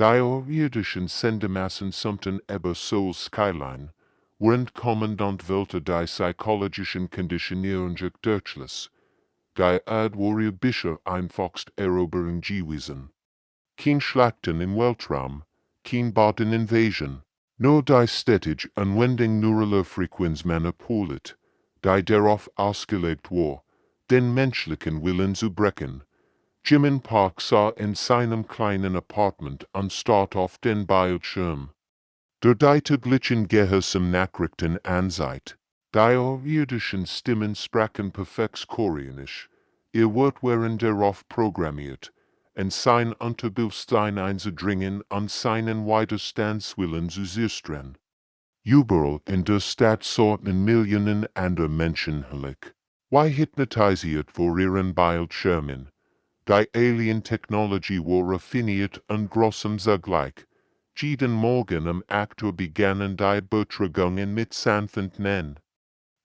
Die irdischen Sendemassen summten eber Souls Skyline, während Kommandant Wälter die psychologischen Konditionierung Deutschlands, die Adwarrior Bischer einfachst Eroberung gewesen. Kein Schlachten im Weltraum, kein Boden-Invasion, nur die stetige Anwendung neuroner Frequenzmanipulat, die darauf ausgelegt war, den menschlichen Willen zu brechen. Jimin Park sah in seinem kleinen Apartment anstatt auf den Bildschirm. Der die täglichen gehorsam Nachrichten anseit. Die irdischen Stimmen sprachen perfekt Koreanisch. Ihr Wort waren darauf programmiert, in sein Unterbewusstsein einzudringen und seinen Widerstandswillen zu sichern. Überall in der Stadt sorten Millionen anderer Menschen hinein. Wie hypnotisiert vor ihren Bildschirmen. Die Alien-Technologie war raffiniert und grossem zugleich. Jeden Morgen am 8 Uhr begannen die Betragungen mit sanften Nen.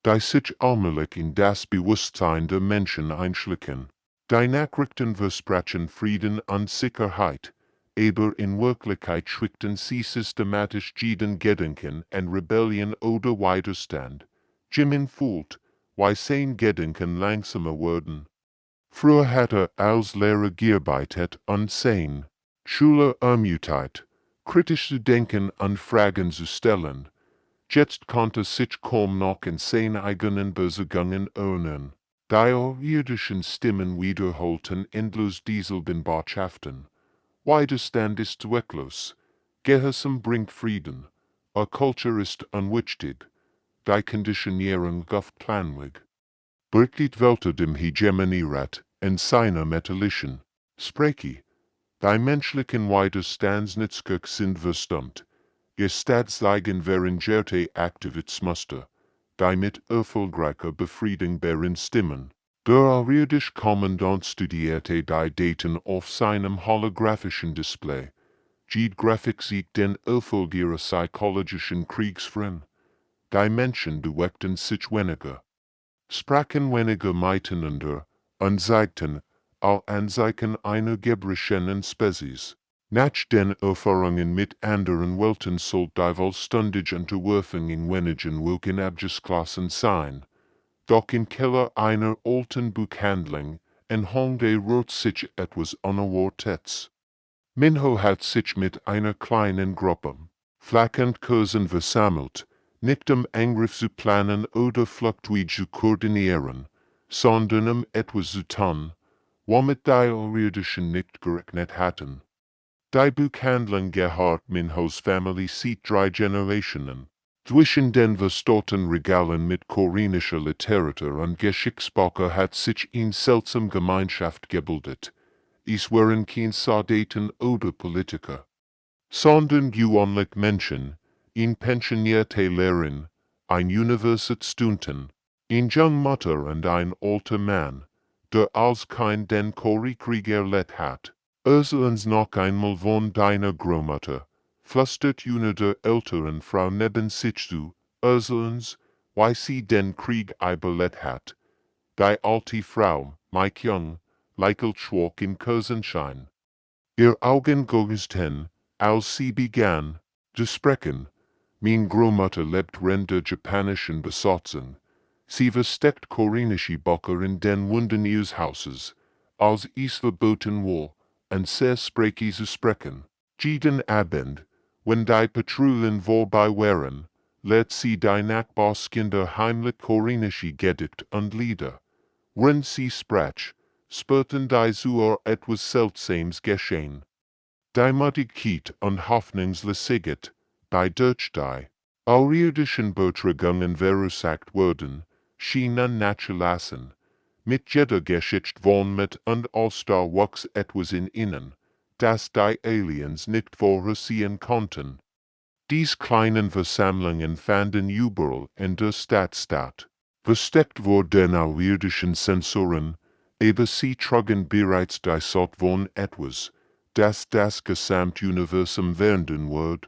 Die sich allmählich in das Bewusstsein der Menschen einschlichen. Die Nachrichten versprachen Frieden und Sicherheit, aber in Wirklichkeit schwächten sie systematisch jeden Gedanken an Rebellion oder Widerstand. Jimin fühlt, wie sein Gedanken langsamer wurden. Früher hatte als Lehrer gearbeitet und sein Schüler ermutigt, kritisch zu denken und Fragen zu stellen. Jetzt konnte sich kaum noch in seine eigenen Besorgungen erinnern. Die irdischen Stimmen wiederholten endlos dieselben Botschaften. Widerstand ist zwecklos. Gehorsam bringt Frieden. Culture ist unwichtig. Die Konditionierung gauft planlich. Birgit Welter dem Hegemonierat in seiner metallischen Spreche. Die menschlichen Widerstandsnetzwerke sind verstummt. Ihr Staatseigen verringerte Aktivitätsmuster, die mit erfolgreicher befriedigbaren Stimmen. Der irdische Kommandant studierte die Daten auf seinem holographischen Display. Die Grafik sieht den Erfolg ihrer psychologischen Kriegsführung. Die Menschen bewegten sich weniger. Sprachen weniger miteinander und zeigten all Anzeichen einer gebrechenden Spezies. Nach den Erfahrungen mit anderen Welten sollte die vollständige Unterwerfung in wenigen Wochen abgeschlossen sein. Doch im Keller einer alten Buchhandlung entholte rührt sich etwas Unerwartetes. Minho hat sich mit einer kleinen Gruppe flachend Kursen versammelt, nicht um Angriff zu planen oder Fluchtwege zu koordinieren, sondern um etwas zu tun, womit die irdischen nicht gerechnet hatten. Die Buchhandlung gehört Minhos Family seit 3 Generationen. Zwischen den verstauten Regalen mit koreanischer Literatur und Geschichtsbüchern hat sich eine seltsame Gemeinschaft gebildet. Es waren kein Soldaten oder Politiker, sondern gewöhnlich Menschen, ein pensionierte Lehrerin, ein Universitätsstudent, eine junge Mutter und ein alter Mann, der als kein den Koreakrieg erlebt hat. Uns noch einmal von deiner Großmutter, flüstert eine der älteren Frau neben sich zu, uns, wie sie den Krieg überlebt hat. Die alte Frau, Mike Young, lächelt schwach im Kerzenschein. Ihr Augen glänzten, als sie begann zu sprechen. Meine Großmutter lebt während der japanischen Besatzung. Sie versteckt koreanische Bücher in den Wänden ihres Hauses, als es verboten war, und sehr sprachlich zu sprechen. Jeden Abend, wenn die Patrouillen vorbei waren, lehrt sie die Nachbarskinder heimlich koreanische Gedichte und Lieder. Wenn sie sprach, spürten die Zuhörer etwas Seltsames geschehen. Die Müdigkeit und Hoffnungslosigkeit, bei durch die irdischen Betragungen verursacht wurden, schienen nachzulassen. Mit jeder Geschichte von mit und aus da wuchs etwas in ihnen, das die Aliens nicht vorhersehen konnten. Diese kleinen Versammlungen fanden überall in der Stadt statt. Versteckt wurden irdischen Sensoren, aber sie trugen bereits die Sort von etwas, das Gesamtuniversum werden wird.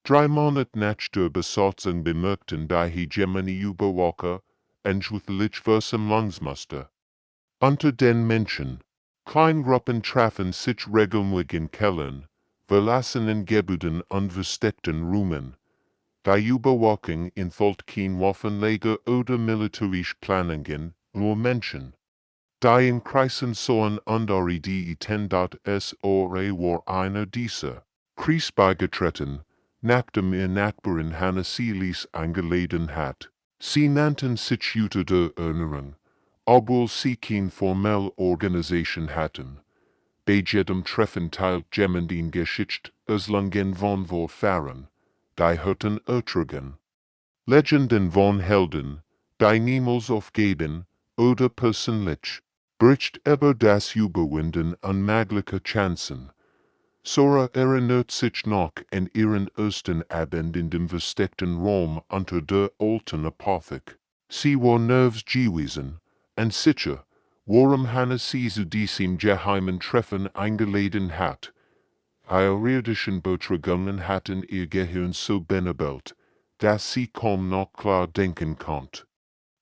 3 Monate nach der Besatzung bemerkten die Hegemonie-Überwacher ein schwierig Versammlungsmuster. Unter den Menschen, Kleingruppen trafen sich regelmäßig in Kellern, verlassenen Gebieten unversteckten Rumen, die Überwachung in kein Waffenlager oder militärische Planungen, nur Menschen. Die in Kreisen soen andere die dat es war einer dieser Kreis beigetreten, nachdem Nachbarin Hannah Seelys eingeladen hat. Sie nannten sich Jutta der Erinnerung, obwohl sie kein formelle Organisation hatten. Bei jedem Treffen teilt jemand in Geschichte Erlangen von Vorfahren, die hörten ertragen. Legenden von Helden, die niemals aufgeben, oder persönlich, bricht über das Überwinden unmöglicher Chancen. Sora erinnert sich noch an ihren ersten Abend in dem versteckten Raum unter der alten Apothek. Sie war nervös gewesen, und sicher, warum Hannah sie zu diesem geheimen Treffen eingeladen hat. Ihre irdischen Betragungen hatten ihr Gehirn so benebelt, dass sie kaum noch klar denken konnte.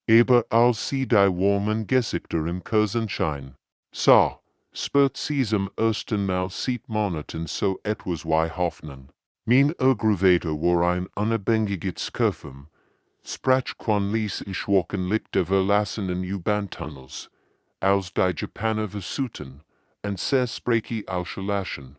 Aber als sie die warmen Gesichter im Kerzenschein sah, spürt sie zum ersten Mal seit Monaten so etwas wie Hoffnung. Mein Aggravator war ein unabhängiges Körper, sprach quan ließ ich walken liegt der verlassenen U-Bahn-Tunnels, als die Japaner versuchten, und sie spreche ausschlachen.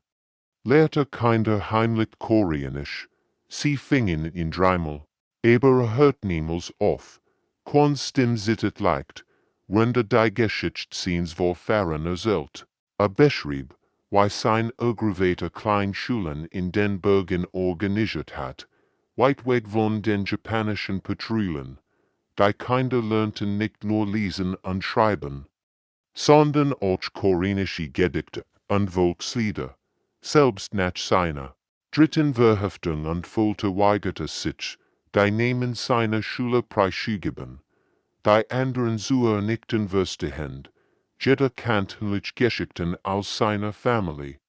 Lehrte kinder heimlich Koreanisch, sie fingen in dreimal, aber hört niemals auf. Quan stim zittet leicht, rende die Geschichtsscenes Vorfahren erzählt. Beschrieb, wie sein aggravater Kleinschulen in den Bergen organisiert hat, weit weg von den japanischen Patrouillen. Die Kinder lernten nicht nur lesen und schreiben, sondern auch koreanische Gedichte und Volkslieder. Selbst nach seiner dritten Verhaftung und Folter weigerte sich, die Namen seiner Schüler preiszugeben. Die anderen zuernickten weiterhin, jeder kannte Geschichten aus seiner Familie.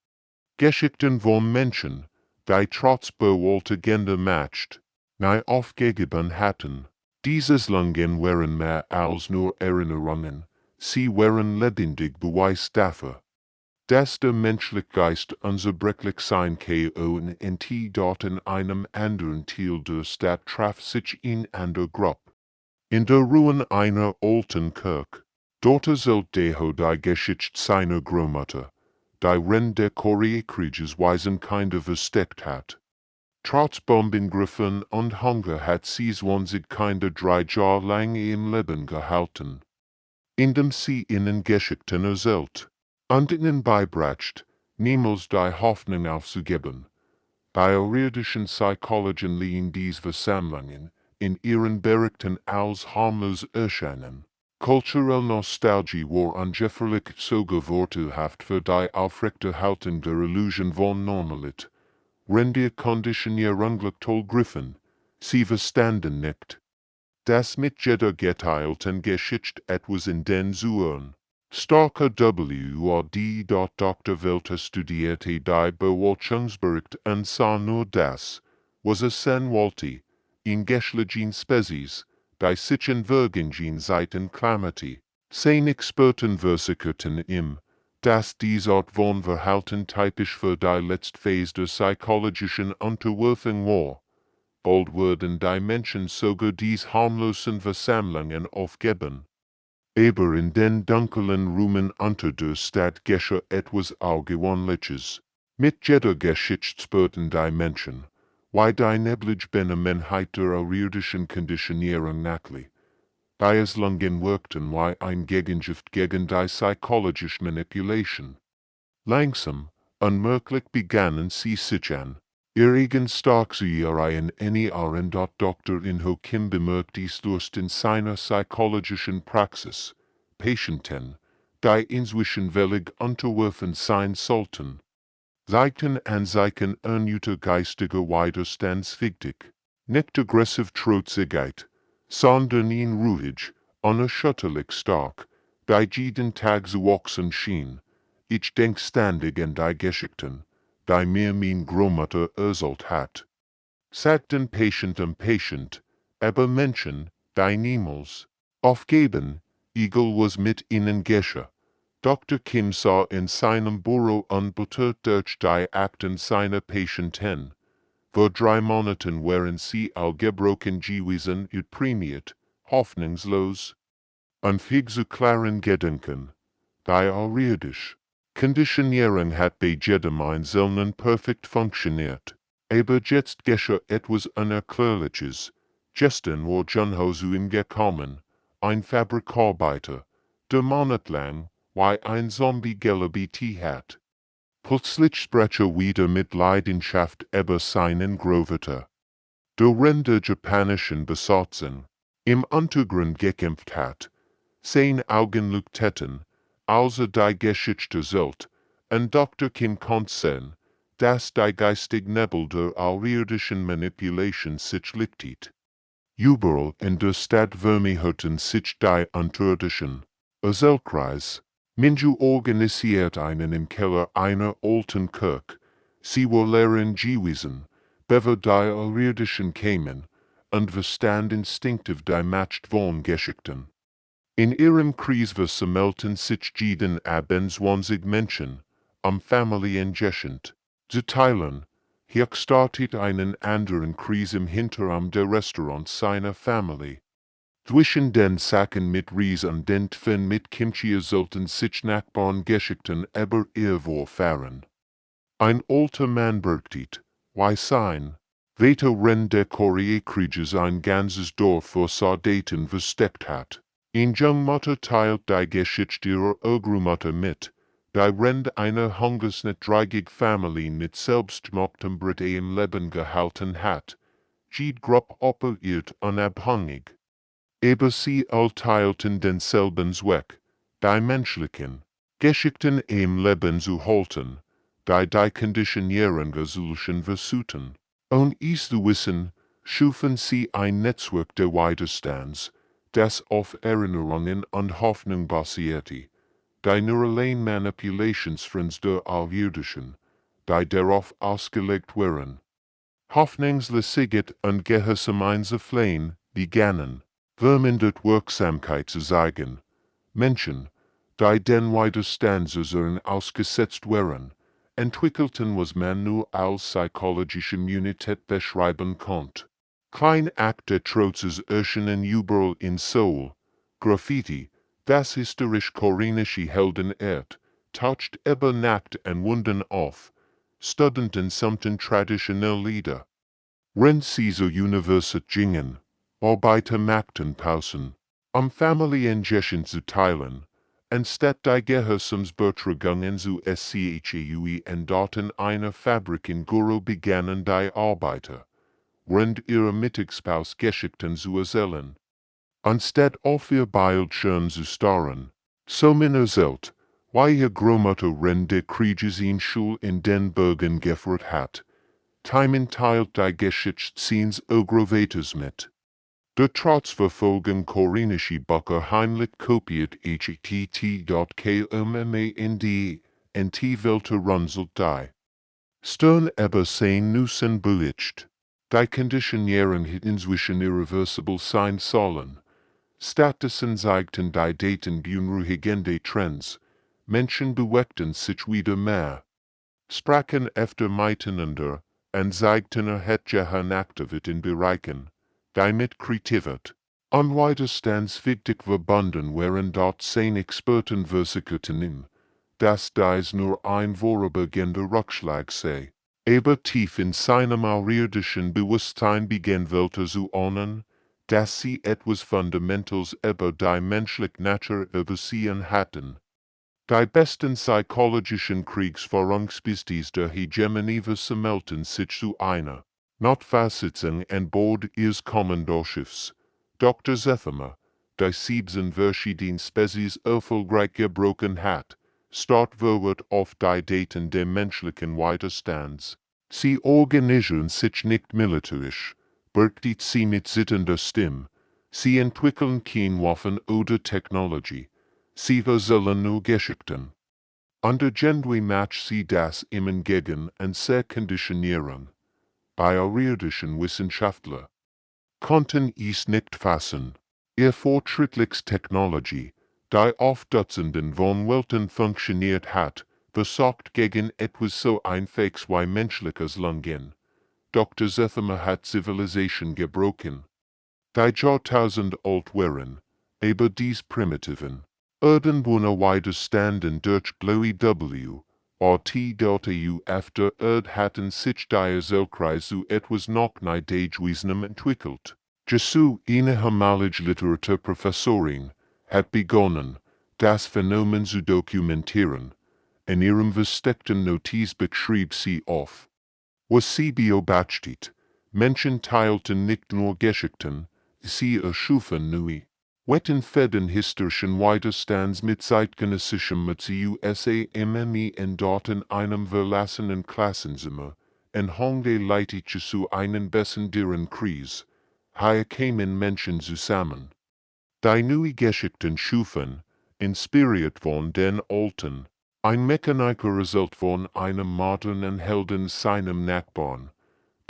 Geschichten von Menschen, die trotz bewältigender Macht nie aufgegeben hatten. Dieses Langen waren mehr als nur Erinnerungen, sie waren lebendig Beweis dafür, dass der menschliche Geist unzerbrechlich sein kann und dort in einem anderen Teil der Stadt traf sich in einer Gruppe. In der Ruin einer alten Kirche, dort erzählt die Geschichte seiner Großmutter, die Ren der Koreakrieges Weisen kinder versteckt hat. Trotz Bombengriffen und Hunger hat sie 20 Kinder 3 Jahre lang im Leben gehalten, indem sie ihnen Geschichten erzählt und ihnen beibracht, niemals die Hoffnung aufzugeben. Bei irdischen Psychologen liegen diese Versammlungen in ihren Berichten als harmlos erscheinen. Kulturelle Nostalgie war ungefährlich sogar vorteilhaft für die Aufrechterhaltung der Illusion von Normalität. Rendier Konditionierung griffen, sie verstanden nicht, dass mit jeder geteilten Geschichte etwas in den Zuhören starker W.O.D. Dr. Welter studierte die Bewältigungsbericht und sah nur das, was es sein wollte, in geschlechtlichen Spezies, die sich in Vergingen Seiten klammerte. Sein Experten versicherten ihm, dass diese Art von Verhalten typisch für die letzte Phase der psychologischen Unterwerfung war. Bald würden die Menschen sogar diese harmlosen Versammlungen aufgeben. Aber in den dunklen Räumen unter der Stadt geschah etwas Außergewöhnliches. Mit jeder Geschichte spürten die Menschen, wie die neblige Benemenheit der irdischen Konditionierung nachlie. Die es langen wirkten wie ein Gegengift gegen die psychologische Manipulation. Langsam, unmerklich begannen sie sich an ihre stark zu ihren Ernähren Dr. Inho Kim bemerkt dies durch in seiner psychologischen Praxis. Patienten, die inzwischen völlig unterworfen sein sollten, zeigten an zeichen erneute geistige Widerstandsfähigkeit, nicht aggressiv Trotzigkeit, sondern in ruhig, unerschütterlich stark, die jeden Tag zu wachsen schien. Ich denk ständig an die Geschichten, die mir mein Großmutter erzählt hat. Sagten Patient, aber Menschen, die niemals aufgeben, egal was mit ihnen geschah, Dr. Kim sah in seinem Büro unbeirrt durch die Akten seiner Patienten, vor 3 Monaten während sie algebrochen gewesen und prämiert, hoffnungslos, und fig zu klaren Gedanken, die ariadisch. Conditionierung hat bei jedem Einzelnen perfekt funktioniert, aber jetzt geschah etwas Unerklärliches. Gestern war John Hosuin gekommen, ein Fabrikarbeiter, der monatelang, wie ein Zombie gelebt hat. Plötzlich sprach wieder mit Leidenschaft über seinen Großvater, der Ränder japanischen Besatzung, im Untergrund gekämpft hat. Sein Augen leuchteten, als die Geschichte sollt, und Dr. Kim konnte sehen, dass die geistige Nebel der ariadischen Manipulation sich lichtet. Überall in der Stadt vermehrten sich die unterirdischen Erzählkreis. Minju organisiert einen im Keller einer alten Kirche. Sie wollen gewesen, bevor die ariadischen kämen, und verstand instinktiv die Macht von Geschichten. In ihrem Kreis versammelten sich jeden Abend 20 Menschen, Familiengeschichte zu teilen. Hier startet einen anderen Kreis im Hinterraum der Restaurants seiner Familie. Zwischen den Sachen mit Reis und den Tpfen mit Kimchi sollten sich Nachbarn Geschichten über ihr fahren. Ein alter Mann berichtet, wie sein Veteran der Koreakrieges ein ganzes Dorf vor Soldaten versteckt hat. Ein Jungmutter teilt die Geschichte ihrer Urgroßmutter mit, die Rand einer hungersnotdrückigen Familie mit selbstgemachtem Brot im Leben gehalten hat. Jede Gruppe operiert unabhängig. Aber sie all teilten denselben Zweck, die menschlichen Geschichten im Leben zu halten, die Konditionierung solchen versuchten. Und es zu wissen, schufen sie ein Netzwerk der Widerstands, das auf Erinnerungen und Hoffnung basierte, die neuralen Manipulationsfriends der Ariadischen, die darauf ausgelegt waren. Hoffnungslosigkeit und gehorsameinse Flehen begannen, vermindert Wirksamkeit zu zeigen. Menschen, die den Widerstandsern ausgesetzt waren, entwickelten, was man nur als psychologische Immunität beschreiben konnte. Kleine Akte Trotzes erschienen überall in Seoul. Graffiti, das historisch-koreanische Helden taucht über Nacht und Wunden auf. Studenten summten traditionelle Lieder. Wenn sie zur Universität gingen, Arbeiter machten Pausen, Familiengeschichten zu teilen, anstatt die Gehorsamsbetragungen zu SCHEUE und dort einer Fabrik in Guru begannen die Arbeiter, während ihrer Mittagspause Geschichten zu erzählen. Anstatt auf ihr Bildschirm zu starren, so man erzählt, wie ihr Großmutter während der Krieges in Schule in den Bergen geführt hat. Timon teilt die Geschichte seines Urgroßvaters mit. Der Trotzverfolgung koreanische Bücher heimlich kopiert http://kommand/nt Welter die. Stern über sein Nussen bericht. Die Konditionierung hat inzwischen irreversibel sein sollen. Statistiken zeigten die Daten beunruhigende Trends. Menschen bewegten sich wieder mehr, sprachen öfter miteinander, und zeigten erhebliche Aktivität in Bereichen, die mit Kreativität und widerstandswichtig verbunden waren. Dort sein Experten versicherten, dass dies nur ein vorübergehender Rückschlag sei. Aber tief in seinem ariadischen Bewusstsein begann Welter zu ahnen, dass sie etwas Fundamentals über die menschliche Natur übersehen hatten. Die besten psychologischen Kriegsführungsbesties der Hegemonie versammelten sich zu einer Notfallsitzung an Bord ihres Kommandoschiffs. Dr. Zethmer, die 17 verschiedenen Spezies erfolgreich gebrochen hat, startwirkt auf die Daten der menschlichen Widerstands. Sie organisieren sich nicht militärisch, berichtet sie mit sittender Stimme. Sie entwickeln keine Waffen oder Technologie. Sie erzählen nur Geschichten. Unter Gendui match sie das immer gegen und sehr Konditionierung. Bei ariadischen Wissenschaftler konnten es nicht fassen. Ihr fortschrittlichste Technologie, die auf Dutzenden von Welten funktioniert hat, versagt gegen etwas so einfaches wie menschliches Lungen. Dr. Zethmer hat Civilization gebrochen. Die Jahrtausend alt waren, aber dies primitiven. Erdenwohner widerstanden durch Blowy W. RT.U after hatten sich die Zelkreis zu etwas noch Neidagewiesnem entwickelt. Jesu eine Hamalige Literaturprofessorin hat begonnen, das Phänomen zu dokumentieren. In ihrem versteckten Notizbuch schrieb sie auf. Was sie beobachtet, Menschen teilten nicht nur Geschichten, sie erschufen neue. Wetten feden historischen Widerstands mit zeitgenössischem MMI in Daten einem verlassenen Klassenzimmer, en Honde leitete zu einen besseren Kreis. Hier kamen Menschen zusammen. Die neue Geschichten schufen, inspiriert von den alten. Ein Mechaniker resultiert von einem modernen Helden seinem Nachbarn,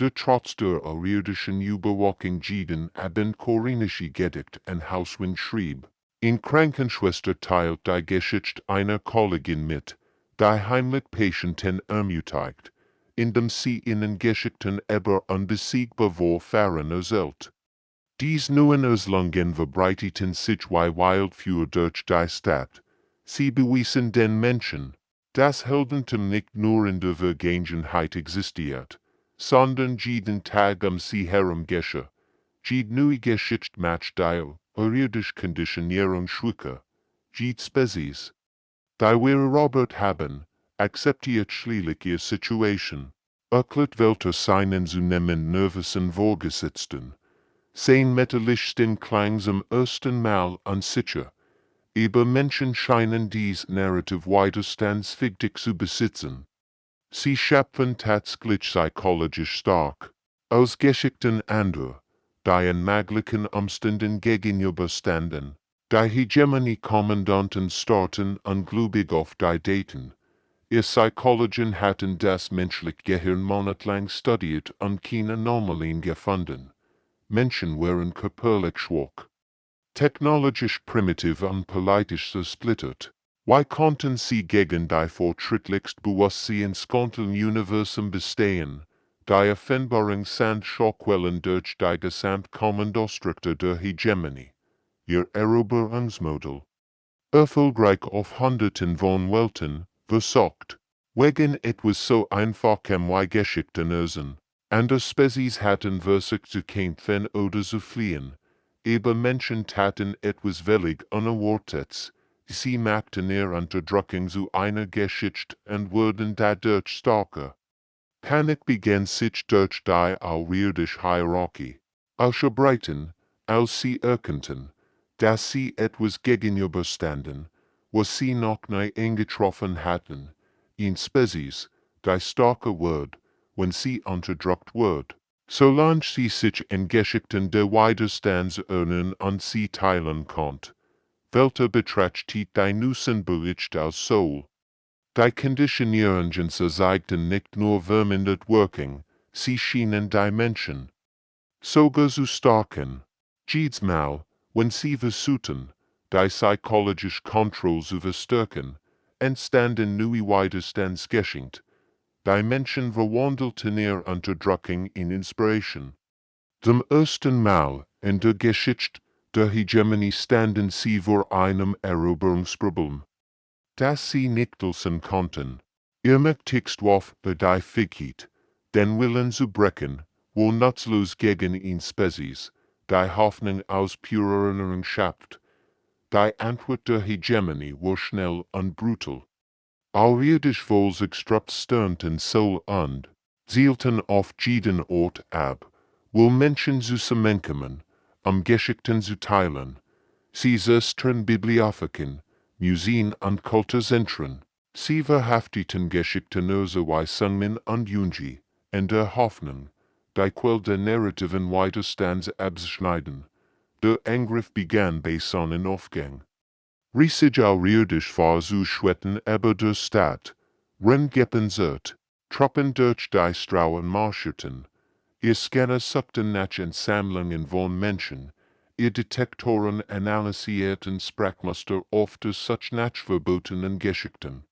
der trotz der irdischen Überwachung jeden Abend koreanische Gedicht an Hauswind schrieb. In Krankenschwester teilt die Geschichte einer Kollegin mit, die heimlich Patienten ermutigt, indem sie ihnen Geschichten über unbesiegbar Warfahren erzählt. Dies neuen Erzählungen verbreiteten sich wie Wildfeuer durch die Stadt. Sie bewiesen den Menschen, dass Heldentum nicht nur in der Vergangenheit existiert, sondern jeden Tag sie herum geschah. Jede neue Geschichte macht die irdische Konditionierung schwächer. Jede Spezies, die wir Robert haben, akzeptiert schließlich ihre Situation. Erklärt Wälder seinen zunehmend nervösen Vorgesetzten. Sein metallischsten Klang zum ersten Mal unsicher. Aber Menschen scheinen dies Narrativ widerstandsfähig zu besitzen. Sie schöpfen tatsächlich psychologisch stark aus Geschichten anderer, die in möglichen Umständen gegenüberstanden. Die Hegemonie-Kommandanten starten ungläubig auf die Daten. Ihr Psychologen hatten das menschliche Gehirn monatelang studiert und keine Anomalien gefunden. Menschen waren körperlich schwach, technologisch primitiv und politisch zersplittert. Wie konnten sie gegen die fortschrittlichst bewusstseinskonteln Universum bestehen, die Erfindbarung sind Schockwellen durch die Gesamtkommandostruktur der Hegemonie, ihr Eroberungsmodell. Erfolgreich auf Hunderten von Welten, versagt, wegen etwas so einfachem wie Geschichten erzählen. Andere Spezies hatten versucht zu kämpfen oder zu fliehen, aber Menschen taten etwas völlig Unerwartetes. Sie machten ihre Unterdrückung zu einer Geschichte und wurden dadurch stärker. Panik begann sich durch die irdische Hierarchie auszubreiten, als sie erkannten, dass sie etwas gegenüberstanden, was sie noch nie eingetroffen hatten, in Spezies, die stärker wird, wenn sie unterdrückt wird. Solange sie sich in Geschichten der Widerstands erinnern und sie teilen konnte, welche betrachtet die Nussenbericht als Soul. Die Konditionierungen zeigten nicht nur vermindert Wirkung, sie schienen die Menschen sogar zu stärken. Jedes Mal, wenn sie versuchten, die psychologische Kontrolle zu verstärken, entstanden neue Widerstandsgeschichten. Die Menschen verwandelten ihre Unterdrückung in Inspiration. Zum ersten Mal in der Geschichte der Hegemonie standen sie vor einem Eroberungsproblem, das sie nicht lösen konnten. Ihr mächtigst Waffe die Fähigkeit, den Willen zu brechen, wo nutzlos gegen ihn Spezies, die Hoffnung aus purer Erinnerung schafft. Die Antwort der Hegemonie war schnell und brutal. Irdisch wohl sich stürmten Soul und zielten auf jeden Ort ab, wo Menschen zusammenkommen, Geschichten zu teilen. Sie zerstörten Bibliotheken, Museen und Kulturzentren. Sie verhafteten Geschichtenlose wie Sungmin und Junji, in der Hoffnung, die Quelle der narrativen Widerstands abzuschneiden. Der Angriff begann bei Sonnenaufgang. Riesig irdisch war zu schwetten über der Stadt, Renngepensert, Truppen durch die Strauen marschierten. Ihr Scanner suchten nach Ansammlungen von Menschen, ihr Detektoren analysierten Sprachmuster oft zu such nachverbotenen Geschichten.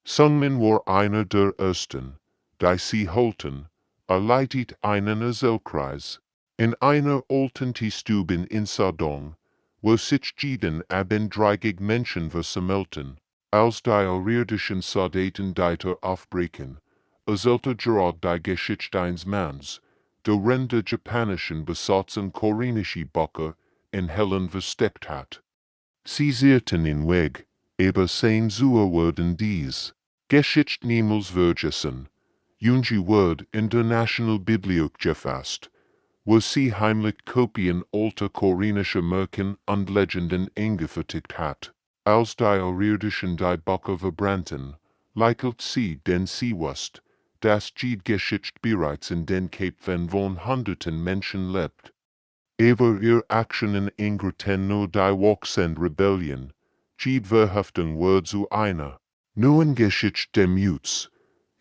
Sungmin war einer der ersten, die sie holten, leitet einen Erzählkreis. In einer alten Teestube in Sardong, wo sich jeden Abend 30 Menschen versammelten, als die irdischen Soldaten deiter aufbrechen, erzählte Gerard die Geschichte eines Manns, der Ränder japanischen Besatzung koreanische Böcke in Hellen versteckt hat. Sie zierten ihn weg, aber sein Zuer wurden dies Geschichte niemals vergessen. Junge wird in der National Bibliothek gefasst, wo sie heimlich Kopien alter koreanischer Märchen und Legenden eingefertigt hat. Als die irdischen die Böcke verbrannten, leichelt sie, denn sie wusste, dass die Geschichte bereits in den Köpfen von hunderten Menschen lebt. Aber ihr Aktionen ingreten nur die wachsende Rebellion, die Verhaftung wird zu einer neuen Geschichte dem Juts.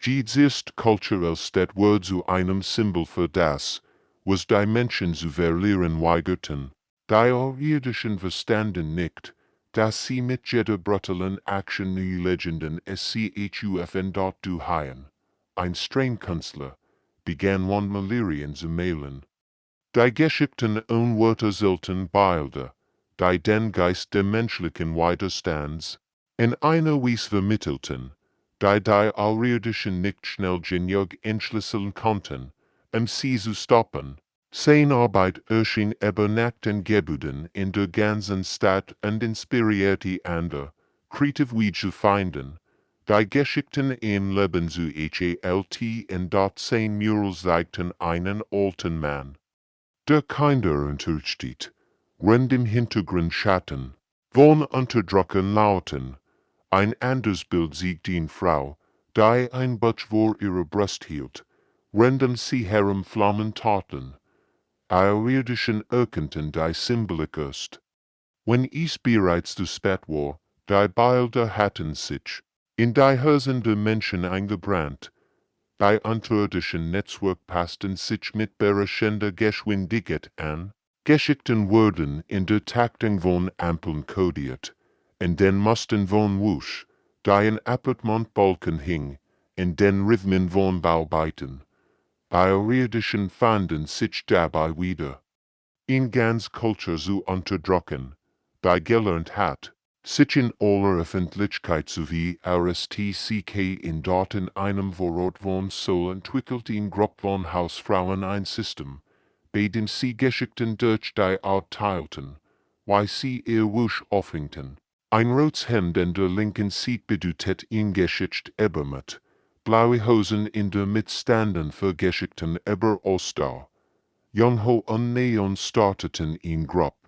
Die zuerst kulturell Stadt wird zu einem Symbol für das, was die Menschen zu verlieren weigerten. Die irdischen verstanden nicht, dass sie mit jeder brutalen Action neue Legenden SCHUFN dort zu heilen. Ein Strengkünstler begann von Malerien zu malen. Die Geschichten unwörter selten beilde, die den Geist der menschlichen Widerstands in einer Weise vermittelten, die irdischen nicht schnell genug entschlüsseln konnten, sie zu stoppen. Seine Arbeit erschien aber nach den Gebuden in der ganzen Stadt und inspirierte andere, kreative zu finden, die Geschichten im Leben zu halt und dort sein Mural zeigten einen alten Mann, der Kinder untersteht, rennt im Hintergrund Schatten, von Unterdrücken lauten, ein anderes Bild sieht die Frau, die ein Butch vor ihrer Brust hielt, random sie herum Flammen taten, irdischen erkannten die Symbolik erst. Wenn es bereits zu spät war, die Bilder hatten sich in die Herzen der Menschen eingebrannt, die unterirdischen Netzwerk passten sich mit berechender Geschwindigkeit an, Geschichten wurden in der Taktung von Ampeln kodiert, in den Musten von Wusch, die in Appartementbalken hing, in den Rhythmen von Bauarbeiten. Irdischen fanden sich dabei wieder. In ganz Kultur zu unterdrücken, die gelernt hat, sich in aller Öffentlichkeit sowie RSTCK in dort in einem Vorort von so entwickelt in Gruppe von Hausfrauen ein System, bei dem sie Geschichten durch die Art teilten, weil sie ihr Wusch aufhängten. Ein rotes Hemd in der linken Seite bedeutet in Geschichte mit, blaue Hosen in der Mitte für Geschichten über Ostau. Jungho und Neon starteten in Gruppe.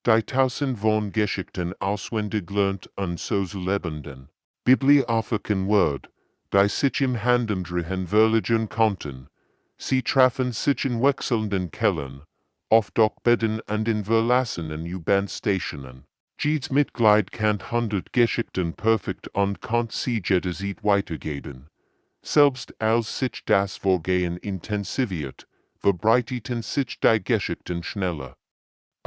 Die Tausend von Geschichten auswendig lernt und so zu lebenden Bibliotheken Word, die sich im Handumdrehen verlegen konnten. Sie trafen sich in wechselnden Kellern, auf Dockbetten und in verlassenen U-Bahn-Stationen. Jedes Mitglied kennt 100 Geschichten perfekt und kann sie jederzeit weitergeben. Selbst als sich das Vorgehen intensiviert, verbreiteten sich die Geschichten schneller,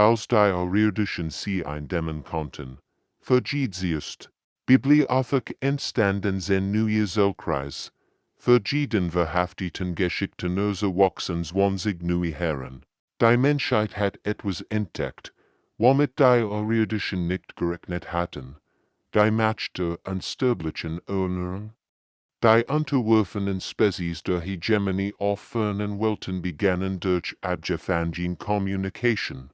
als die irdischen sie eindämmen konnten. Für die zuerst Bibliothek entstanden sind neue Erzählkreis, für die den verhafteten Geschichten wachsen 20 neue Herren. Die Menschheit hat etwas entdeckt, womit die irdischen nicht gerechnet hatten. Die Macht der unsterblichen Erinnerung. Die unterworfenen Spezies der Hegemonie auf fernen Welten begannen durch abgefangen Communication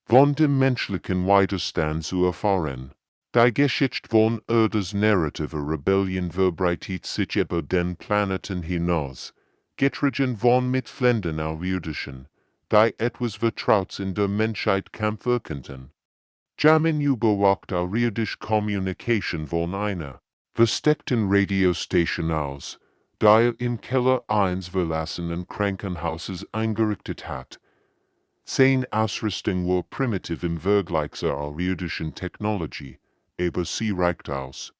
von dem menschlichen Widerstand zu erfahren. Die Geschichte von Erdes narrative Rebellion verbreitet sich über den Planeten hinaus, getrieben von mitflenden irdischen, die etwas Vertrautes in der Menschheit kämpfen könnten. Jamin überwacht irdische Communication von einer versteckten Radiostation aus, die im Keller eines verlassenen Krankenhauses eingerichtet hat. Sein Ausrüstung war primitiv im Vergleich zur irdischen Technologie, aber sie reicht aus.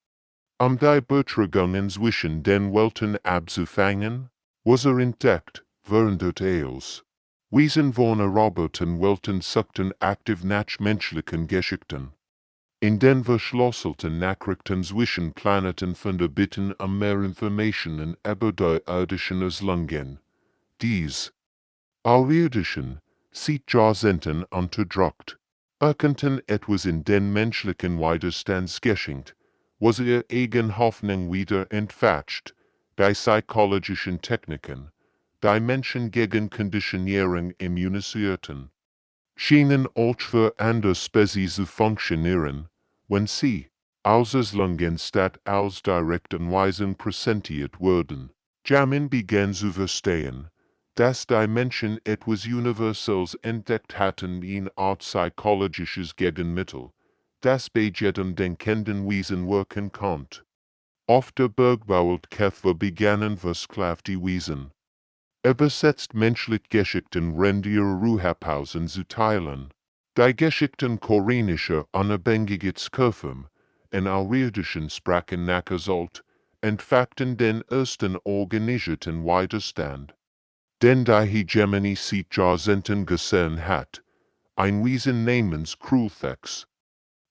Die Betragungen zwischen den Welten abzufangen, was entdeckt, während des Tales. Wesen von erarbeiten Welten suchten aktiv nach menschlichen Geschichten. In den verschlosselten Nachrichten zwischen Planeten von der Bitten um mehr Informationen über die irdischen Erslungen. Dies außerirdischen, sieht Jahrzehnten unterdrückt, erkannten etwas in den menschlichen Widerstandsgeschichte, was ihr eigen Hoffnung wieder entfacht, die psychologischen Techniken, die Menschen gegen Konditionierung immunisierten, schienen auch für andere Spezies zu funktionieren, wenn sie, als Erslungen statt als direkten Weisen präsentiert wurden. Jamin begann zu verstehen, dass die Menschen etwas Universelles entdeckt hatten in Art psychologisches Gegenmittel, das bei jedem denkenden Wesen wirken konnte. Auf der Bergbauwelt-Käfer begannen versklavte Wesen. Übersetzt menschliche Geschichten ihre Ruhepausen zu teilen. Die Geschichten koreanischer Unabhängigkeitskämpfer in außerirdischen Sprachen nachgesollt, entfachten den ersten organisierten Widerstand. Denn die Hegemonie seit Jahrzehnten gesehen hat, ein Wesen namens Krulthex.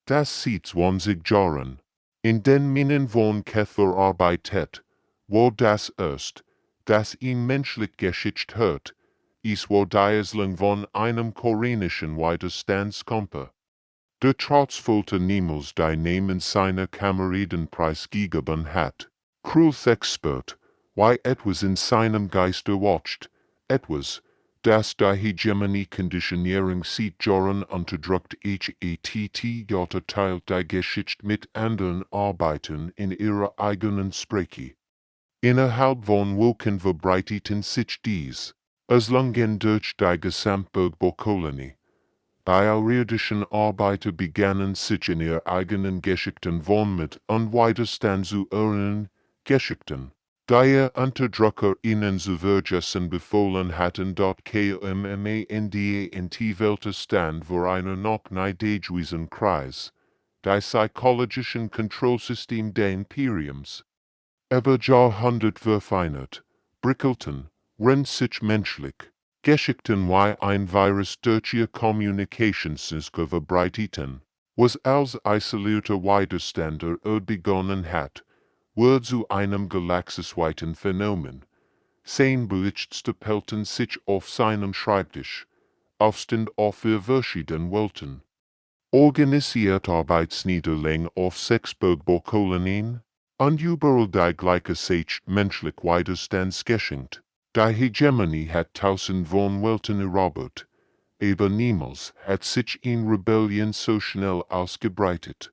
Das seit 20 Jahren, in den Minen von Käfer arbeitet, wo das erst, das ihn menschlich Geschichte hört, ist wo die Erzählung von einem koreanischen Widerstandskämpfer. Der trotzvolte niemals die Namen seiner Kameraden preisgegeben hat. Krulthex-Expert, why etwas in seinem Geiste watcht, etwas, das die Hegemonie-Konditionierung seit Jahren unterdrückt hat teilt die Geschichte mit anderen Arbeitern in ihrer eigenen Sprache. Innerhalb von Wochen verbreiteten sich dies, Erslungen durch die Gesamtbergbau-Kolonie. Die außerirdischen Arbeiter begannen sich in ihre eigenen Geschichten von mit und Widerstand zu erinnern, Geschichten, die ihr Unterdrücker ihnen zu vergessen befohlen hatten, dort KMMANDA in die Weltstand für einer noch niedrigeren Kreis, die psychologischen Kontrollsystem des Imperiums. Über Jahrhundert verfeinert, brickelten, rennt sich menschlich. Geschichten wie ein Virus durch ihr Kommunikationssystem verbreiteten, was als isolierter Widerstander begonnen hat, wird zu einem galaxisweiten Phänomen. Sein Berichtstapelten sich auf seinem Schreibtisch, Aufstand auf ihr verschiedenen Welten. Organisiert Arbeitsniederlagen auf 6 Bergbaukolonien, und überall die gleiche Sach menschlich Widerstandsgeschichte. Die Hegemonie hat tausend von Welten erobert, aber niemals hat sich in Rebellion so schnell ausgebreitet.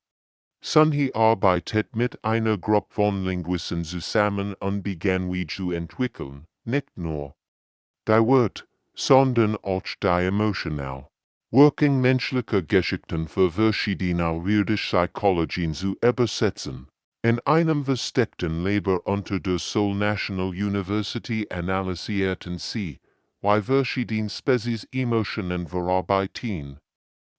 Sunhi arbeitet mit einer Gruppe von Linguisten zusammen und begann wie zu entwickeln, nicht nur die Wort, sondern auch die emotional. Working menschliche Geschichten für verschiedene außerirdische Psychologien zu übersetzen. In einem versteckten Labor unter der Seoul National University analysierten sie, wie verschiedene Spezies Emotionen verarbeiten.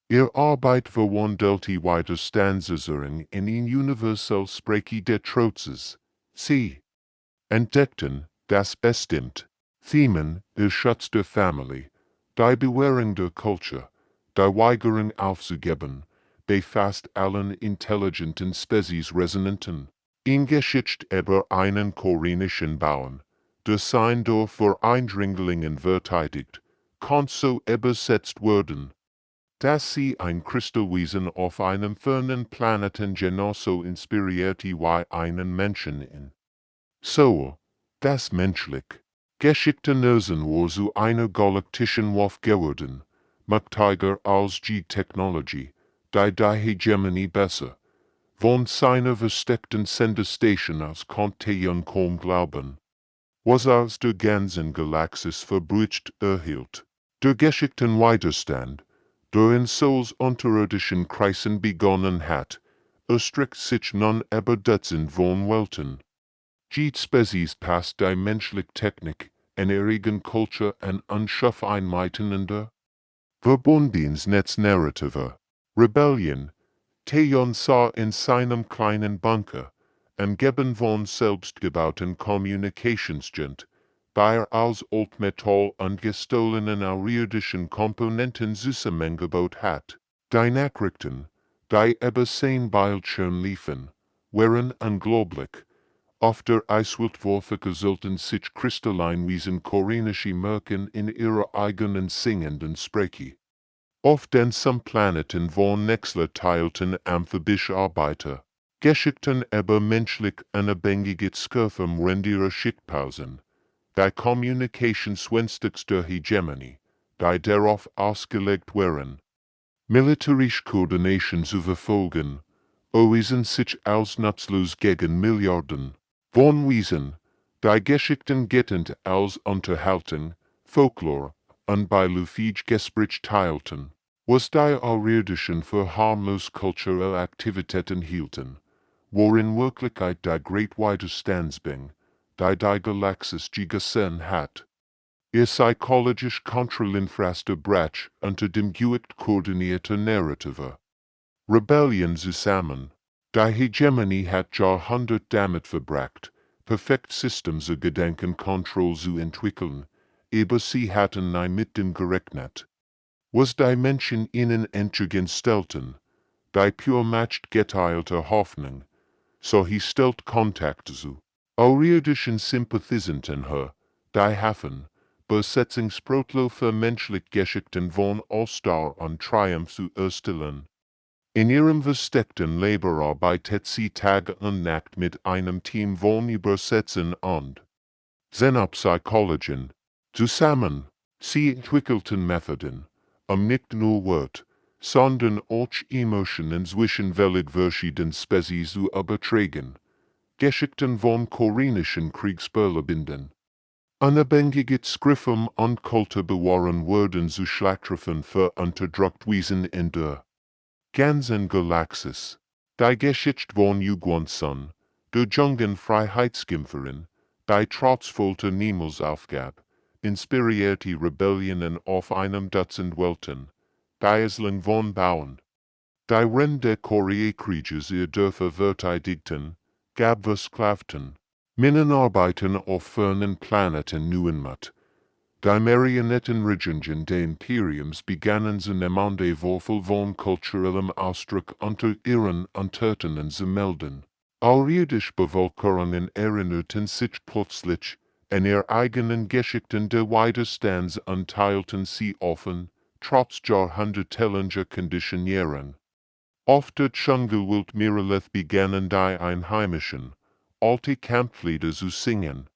Ihre Arbeit verwandelte Widerstandserfahrung in ein universell Sprache der Trotzes. Sie entdeckten, dass bestimmt Themen, der Schutz der Familie, die Bewahrung der Kultur, die Weigerung aufzugeben, bei fast allen intelligenten Spezies resonanten. In Geschichte über einen koreanischen Bauern, der sein Dorf vor Eindringlingen verteidigt, kann so übersetzt werden, dass sie ein Kristallwesen auf einem fernen Planeten genauso inspirierte wie einen Menschen in. So, das menschlich Geschichte Nersen war zu einer galaktischen Waffe geworden, mächtiger als die Technologie, die Hegemonie besser, von seiner versteckten Senderstation aus konnte man kaum glauben, was aus der ganzen Galaxis verbrücht erhielt. Der Geschichtenwiderstand, der in Souls unterirdischen Kreisen begonnen hat, erstreckt sich nun über Dutzend von Welten. Jede Spezies passt die menschliche Technik in ihre Kultur an und schafft ein miteinander verbundenes Netznarrative. Rebellion, Taeyeon sah in seinem kleinen Bunker, umgeben von selbstgebauten Kommunikationsagent, die aus Altmetall und gestohlenen außerirdischen Komponenten zusammengebaut hat. Die Nachrichten, die über sein Bildschirm liefen, waren unglaublich. Auf der Eiswildwolke sollten sich kristalleinweisen koreanische Märchen in ihrer eigenen singenden Sprache. Auf den Planeten von Nexler teilten amphibische Arbeiter. Geschichten über menschlich unabhängiges Schaffen während ihrer Schichtpausen. Die Kommunikationswenstigs der Hegemonie, die darauf ausgelegt waren, militärische Koordination zu verfolgen, erwiesen sich als nutzlos gegen Milliarden von Wesen, die Geschichten geltend als Unterhaltung, Folklore und beiläufig Gespräch teilten, was die Außerirdischen für harmlos kulturelle Aktivitäten hielten, worin Wirklichkeit die Great Widerstandsbing, die Galaktische gesehen hat. Ihr psychologisch kontrollinfraster Brach unter dem Gewicht koordinierter Narrative. Rebellion zusammen. Die Hegemonie hat Jahrhundert damit verbracht, perfekt System zu Gedankenkontrolle zu entwickeln, aber sie hatten nie mit dem gerechnet. Was die Menschen ihnen entgegenstellten, die pure matcht geteilte Hoffnung, so he stellt Kontakt zu außerirdischen Sympathisanten her, die Hafen, Besetzungsprotlo für menschliche Geschichten von Allstar und Triumph zu erstellen. In ihrem versteckten Labor arbeitet sie Tag und Nacht mit einem Team von Übersetzern und Xenopsychologien zusammen. Sie entwickelten Methoden, nicht nur Wort, sondern auch Emotionen zwischen verschiedenen Spezies zu übertragen. Geschichten von koreanischen Kriegsbelebenden. Unabhängiges Schriftform und Kulte bewahren wurden zu Schlachtrüffen für unterdrückt Wesen in der ganzen Galaxis. Die Geschichte von Yuguan-san, der jungen Freiheitskämpferin, die trotz Folter niemals aufgab, inspirierte Rebellionen auf einem Dutzend Welten, die Erzählung von Bauen. Die Rende Koreakrieges ihr Dörfer verteidigten, gab versklavten Minenarbeiten auf fernen Planeten Nuenmat. Die Marionettenregenten des Imperiums begannen seine Mandewürfel von kulturellem Ausdruck unter ihren Untertanen zu melden. Außerirdische Bevölkerungen erinnerten sich plötzlich an ihre eigenen Geschichten der Widerstands und teilten sie offen, trotz jahrhundertelanger Konditionierung. Auf der Dschungelwelt Miraleth begannen die Einheimischen, alte Kampflieder zu singen.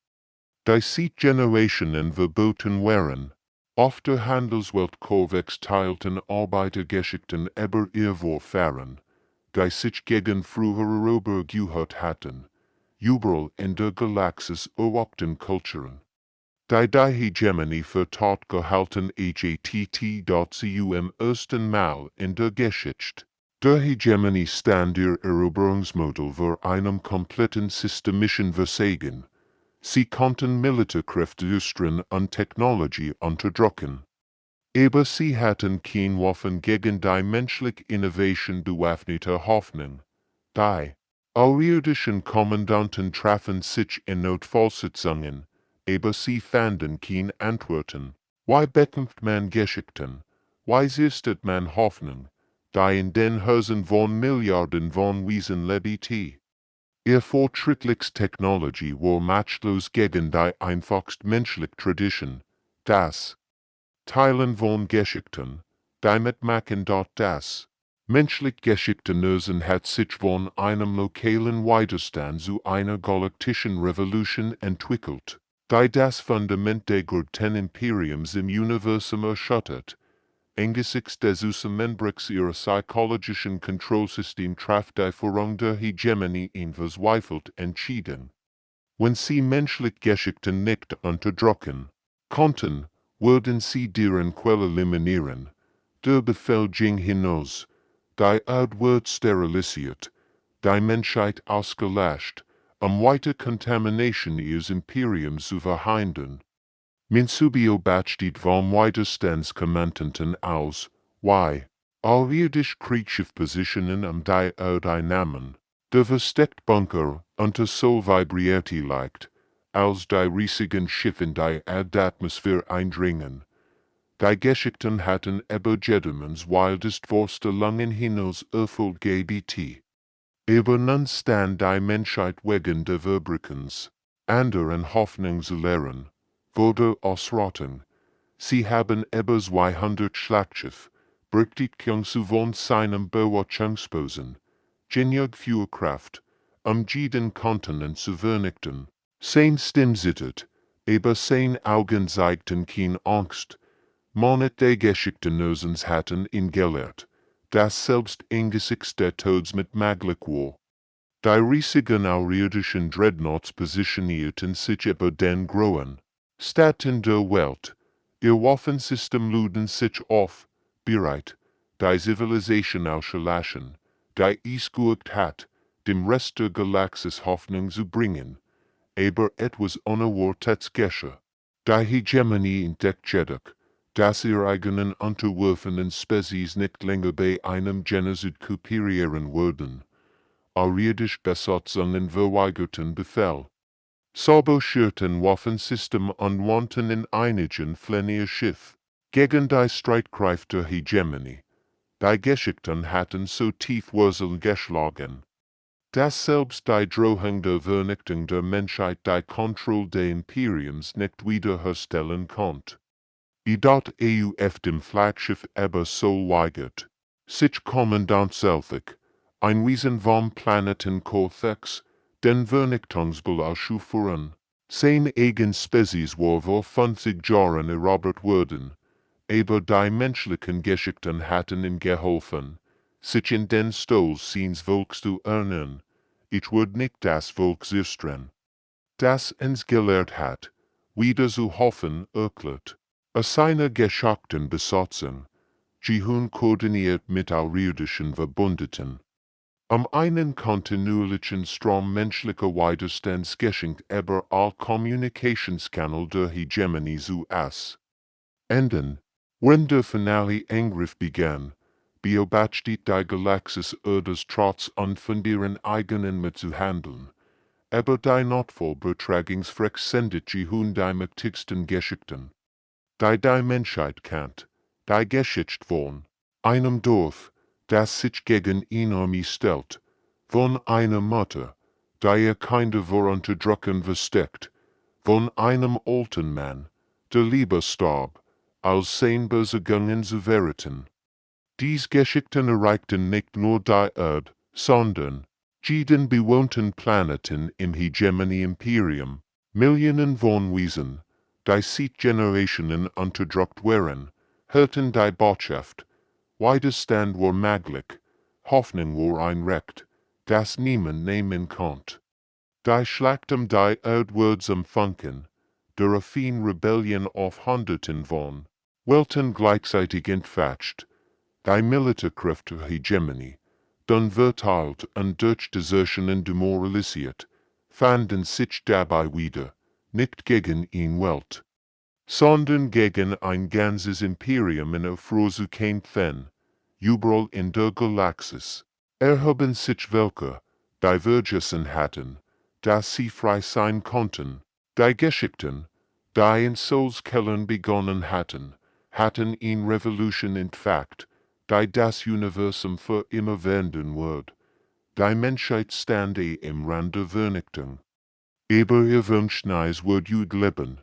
Die Seed-Generationen verboten waren. Auf der Handelswelt Korvex teilten Arbeitergeschichten über ihr Vorfahren, die sich gegen frühere Eroberer gehört hatten, überall in der Galaxis erobten Kulturen. Die Hegemonie für tot gehalten HATT zum ersten Mal in der Geschichte. Der Hegemonie stand ihr Eroberungsmodell vor einem kompletten systemischen Versagen. Sie konnten Militärkräfte Industrie und Technologie unterdrücken. Aber sie hatten kein Waffen gegen die menschliche Innovation bewaffnete Hoffnung. Die außerirdischen Kommandanten trafen sich in Notfallsitzungen, aber sie fanden keine Antworten. Why bekämpft man Geschichten? Why sirstet man Hoffnung, die in den Häusern von Milliarden von Wesen lebt? Ihr fortschrittlichste Technologie war matchlos gegen die einfachst menschliche Tradition, das Teilen von Geschichten, die Mitmachen dort das menschliche Geschichtenlösen hat sich von einem lokalen Widerstand zu einer galaktischen Revolution entwickelt, die das Fundament des großen Imperiums im Universum erschüttert. Angesichts des Zusammenbruchs ihrer psychologischen Kontrollsystem traf die Führung der Hegemonie verzweifelt entschieden. Wenn sie menschliche Geschichten nicht unterdrücken konnten, würden sie deren Quelle eliminieren. Der Befehl ging hinaus, die Erde wird sterilisiert, die Menschheit ausgelöscht, weiter Kontamination ihres Imperiums zu verhindern. Minsubio besteht vom Widerstandskommandanten aus, außerirdische Kriegsschiffpositionen die Erde einnahmen. Der versteckte Bunker unter so vibrierte leicht, aus die riesigen Schiff in die Erdatmosphäre eindringen. Die Geschichten hatten über jedemans wildest Forste langen hinaus Erfolg gebt. Aber nun stand die Menschheit wegen der Verbrückens. Anderen Hoffnung zu lehren, wurde ausrotten. Sie haben über 200 Schlachtschiff, Berechtigung zu von seinem Beobachtungsposten, genug Führkraft, jeden Kontinent zu vernichten. Sein Stimm zittert, aber sein Augen zeigten keine Angst. Monet der Geschichtenlösens hatten ihn gelehrt, dass selbst angesichts der Todes mit maglich war. Die riesigen außerirdischen Dreadnoughts positionierten sich über den großen Städten der Welt. Ihr Waffensystem luden sich auf, bereit, die Zivilisation auszuschlagen, die es geübt hat, dem Rest der Galaxis Hoffnung zu bringen. Aber etwas Unerwartetes geschah. Die Hegemonie entdeckt jedoch, dass ihre eigenen unterworfenen Spezies nicht länger bei einem Genozid kooperieren würden. Außerirdisch Besatzungen verweigerten Befehl. Sabotierten Waffensystem und wandten in einigen Fällen ihr Schiff gegen die Streitkräfte der Hegemonie. Die Geschichten hatten so tief Wurzeln geschlagen, dass selbst die Drohung der Vernichtung der Menschheit die Kontrolle des Imperiums nicht wiederherstellen konnte. Dort auf dem Flaggschiff aber so weigert, sich Kommandant Selfig, ein Wesen vom Planeten Cortex, den Vernichtungsball auszuführen. Sein eigen Spezies war vor 50 Jahren erobert worden, aber die menschlichen Geschichten hatten ihm geholfen, sich in den Stolz seines Volks zu erinnern. Ich würde nicht das Volk zerstreuen, das uns gelehrt hat, wieder zu hoffen erklärt. Seine geschackten Besatzung, die koordiniert mit außerirdischen Verbündeten. Einen kontinuierlichen Strom menschlicher Widerstands geschenkt über all Kommunikationskanäle der Hegemonie zu enden. Wenn der finale Angriff begann, beobachtete die Galaxis Erdes trotz von ihren eigenen Macht zu handeln. Aber die Notfallübertragungsfreq sendet die die mächtigsten Geschichten. Die Menschheit kennt, die Geschichte von einem Dorf, das sich gegen eine Armee stellt, von einer Mutter, die ihr Kinder vor Unterdrücken versteckt, von einem alten Mann, der lieber starb, als sein Bösegangen zu verraten. Dies Geschichten erreichten nicht nur die Erde, sondern jeden bewohnten Planeten im Hegemonie-Imperium, Millionen von Wesen, die seit Generationen unterdrückt waren, hörten die Botschaft, Widerstand war möglich, Hoffnung war ein Recht, das niemand nehmen konnte. Die Schlacht die Erde wurde empfangen, der affine Rebellion auf Hunderten von Welten gleichzeitig entfacht, die Militärkräfte der Hegemonie, dann verteilt und durch Desertionen demoralisiert, fanden sich dabei wieder, nicht gegen eine Welt, sondern gegen ein ganzes Imperium in Aufruhr zu kämpfen, überall in der Galaxis. Erhoben sich welche, die vergessen hatten, dass sie frei sein konnten. Die Geschichten, die in Souls-Kellern begonnen hatten eine Revolution entfacht, die das Universum für immer wenden wird. Die Menschheit stand im Rand der Vernichtung. Aber ihr wünscht nichts wird leben.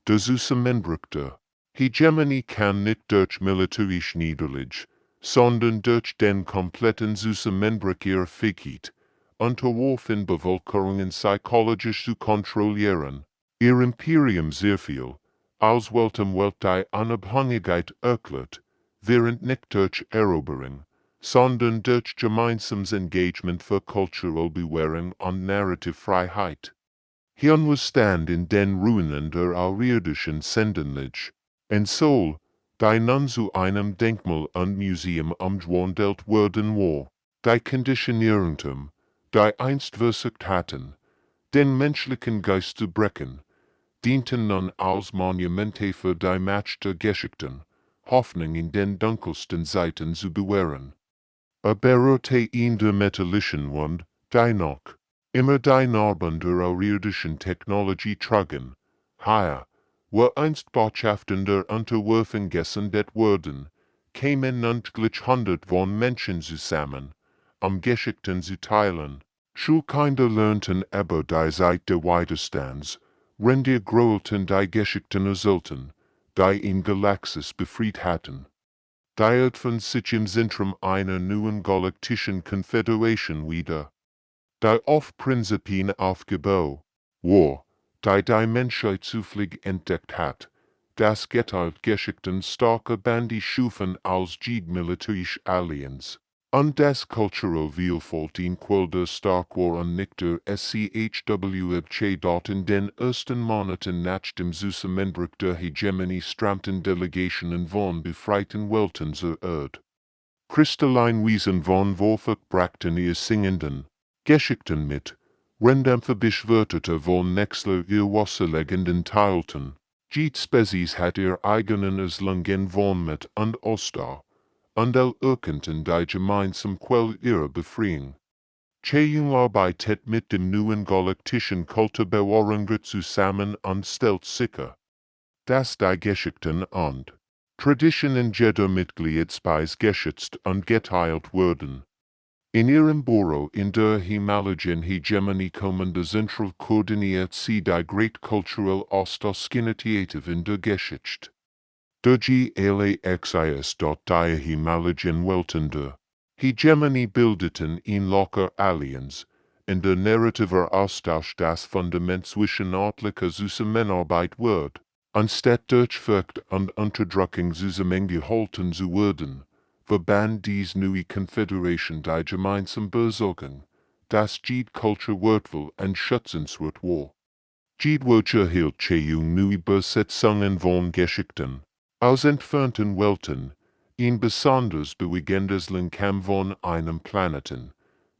Der Zusammenbruch Hegemonie kann nicht durch militärische Niederlage, sondern durch den kompletten Zusammenbruch ihrer Fähigkeit, unterworfen Bevölkerungen psychologisch zu kontrollieren. Ihr Imperium sehr viel, als welchem Welt die Unabhängigkeit erklärt, während nicht durch Eroberung, sondern durch gemeinsames Engagement für kulturelle Bewahrung und Narrativfreiheit. Hirn was stand in den Ruinen der außerirdischen Sendenlich, en soll, die nun zu einem Denkmal und Museum umgewandelt worden war, die Konditionierung, die einst versucht hatten, den menschlichen Geist zu brechen, dienten nun als Monumente für die Macht der Geschichten, Hoffnung in den dunkelsten Zeiten zu bewahren. Berührte ihn der metallischen Wand, die noch Immer die Narben der irdischen Technologie tragen. Hier, wo einst Botschaften der Unterwerfung gesendet wurden, kämen nunmehr hundert von Menschen zusammen, Geschichten zu teilen. Schulkinder lernten aber die Zeit des Widerstands, wenn die Großen die Geschichten erzählten, die in Galaktis befreit hatten. Die fand sich im Zentrum einer neuen galaktischen Konföderation wieder. Die auf Prinzipien aufgebaut war, die Menschheit zufällig entdeckt hat, das geteilt Geschichten starke Bandi schufen als militärische Allianz. Und das cultural Vielfalt in Quell der stark war und nicht der SciHY dort in den ersten Monaten nach dem Zusammenbruch der Hegemonie strammten Delegationen von befreiten Welten zur Erde. Crystalline Wiesen von Wolfach brachten ihr singenden Geschichten mit, Rendämpfe Beschwörterte von Nexler ihr Wasserlegenden teilten. Jede Spezies hat ihr eigenen Erslungen von mit und Ostar, und erkannten die gemeinsame Quelle ihrer Befreiung. Cheyung arbeitet mit dem neuen galaktischen Kulturbewahrungsrat zusammen und stellt sicher, dass die Geschichten und Traditionen jeder Mitgliedspeis geschützt und geteilt wurden. In ihrem Büro in der Himalayan Hegemonie kommende Zentral koordiniert sie die Great Cultural Ost-Initiative in der Geschichte. Der GLAXIS. Die Himalayan Welten der Hegemonie bildeten in locker Allianz, in der narrativer Austausch das Fundament zwischenörtlicher Zusammenarbeit wird, anstatt durch Furcht und Unterdrückung zusammengehalten zu werden, verband dies neue Konföderation die gemeinsame Besorgung, dass jede Kultur wertvoll und schützenswert war. Jede Wurzel hielt Cheyung neue Besetzungen von Geschichten aus entfernten Welten, ein besonders bewegendes Land von einem Planeten,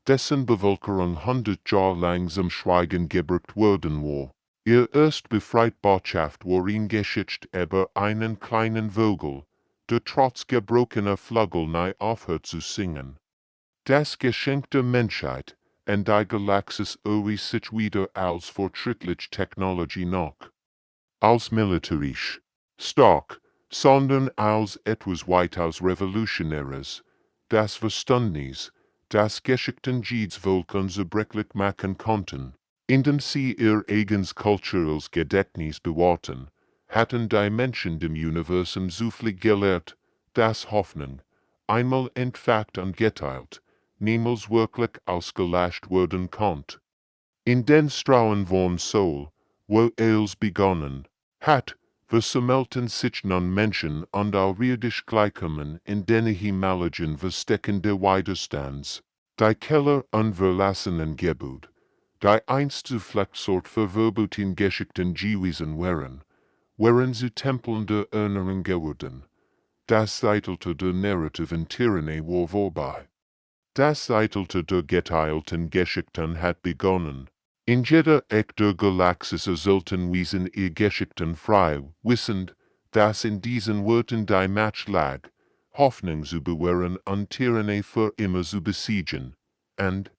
dessen Bevölkerung 100 Jahre lang zum Schweigen gebracht worden war. Ihr erst befreit Botschaft war in Geschichte über einen kleinen Vogel, der trotz gebrochener Flügel nie aufhört zu singen. Das Geschenk der Menschheit, und die Galaxis erwies sich wieder als fortschrittliche Technologie noch. Als militärisch stark, sondern als etwas weitaus Revolutionäres, das Verständnis, das Geschichten jedes Volkens zerbrechlich machen konnten, indem sie ihr eigenes kulturelles Gedächtnis bewahrten, hatten die Menschen dem Universum so viel gelehrt, dass Hoffnung, einmal entfacht und geteilt, niemals wirklich ausgelöscht werden konnte. In den Strauen von Sol, wo es begonnen hat, versammelten sich nun Menschen und auch irdisch Gleichkommen in den Himalayan Verstecken der Widerstands, die Keller und verlassenen Gebäude, die einst zuflucht für verboten Geschichten gewesen waren zu Tempeln der Erinnerung geworden. Das Zeitalter der narrativen Tyrannie war vorbei. Das Zeitalter der geteilten Geschichten hat begonnen. In jeder Eck der Galaxis erzählten Wesen ihr Geschichten frei, wissend, dass in diesen Worten die Macht lag, Hoffnung zu bewahren und Tyrannie für immer zu besiegen. Und